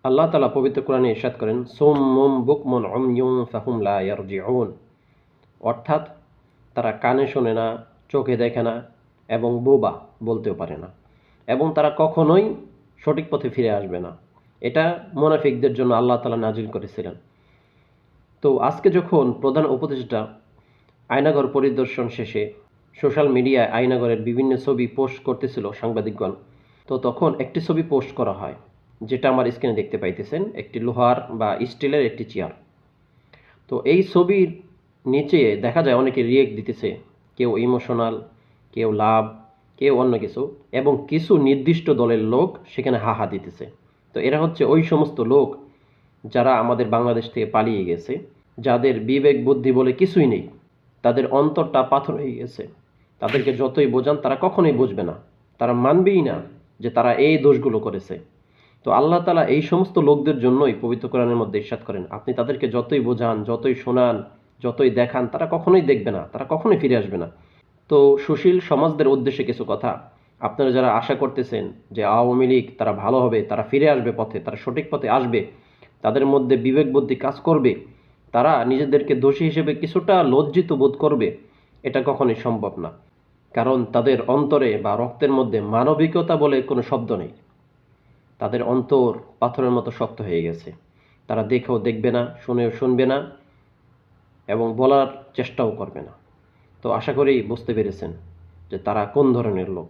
আল্লাহ তাআলা পবিত্র কোরআনে ইরশাদ করেন, সুম্মুম বুকমুন উময়ুন ফাহুম লা ইয়ারজিউন, অর্থাৎ তারা কানে শোনে না, চোখে দেখে না এবং বোবা, বলতেও পারে না, এবং তারা কখনোই সঠিক পথে ফিরে আসবে না। এটা মুনাফিকদের জন্য আল্লাহ তাআলা নাজিল করেছিলেন। তো আজকে যখন প্রধান উপদেষ্টা আয়নাঘর পরিদর্শন শেষে সোশ্যাল মিডিয়ায় আয়নাঘরের বিভিন্ন ছবি পোস্ট করতেছিল সাংবাদিকগণ, তো তখন একটি ছবি পোস্ট করা হয়, যেটা আমার স্ক্রিনে দেখতে পাইতেছেন, একটি লোহার বা স্টিলের একটি চেয়ার। তো এই ছবির নিচে দেখা যায় অনেকে রিয়েক্ট দিতেছে, কেউ ইমোশনাল, কেউ লাভ, কেউ অন্য কিছু, এবং কিছু নির্দিষ্ট দলের লোক সেখানে হাহা দিতেছে। তো এরা হচ্ছে ওই সমস্ত লোক যারা আমাদের বাংলাদেশ থেকে পালিয়ে গেছে, যাদের বিবেক বুদ্ধি বলে কিছুই নেই, তাদের অন্তরটা পাথর হয়ে গেছে। তাদেরকে যতই বোঝান তারা কখনোই বুঝবে না, তারা মানবেই না যে তারা এই দোষগুলো করেছে। তো আল্লাহ তাআলা এই সমস্ত লোকদের জন্যই পবিত্র কোরআনের মধ্যে ইরশাদ করেন, আপনি তাদেরকে যতই বোঝান, যতই শোনান, যতই দেখান, তারা কখনোই দেখবে না, তারা কখনোই ফিরে আসবে না। তো সুশীল সমাজদের উদ্দেশ্যে কিছু কথা, আপনারা যারা আশা করতেছেন যে আওয়ামী লীগ তারা ভালো হবে, তারা ফিরে আসবে পথে, তারা সঠিক পথে আসবে, তাদের মধ্যে বিবেক বুদ্ধি কাজ করবে, তারা নিজেদেরকে দোষী হিসেবে কিছুটা লজ্জিত বোধ করবে, এটা কখনোই সম্ভব না। কারণ তাদের অন্তরে বা রক্তের মধ্যে মানবিকতা বলে কোনো শব্দ নেই। তাদের অন্তর পাথরের মতো শক্ত হয়ে গেছে। তারা দেখেও দেখবে না, শুনেও শুনবে না, এবং বলার চেষ্টাও করবে না। তো আশা করি বুঝতে পেরেছেন যে তারা কোন ধরনের লোক।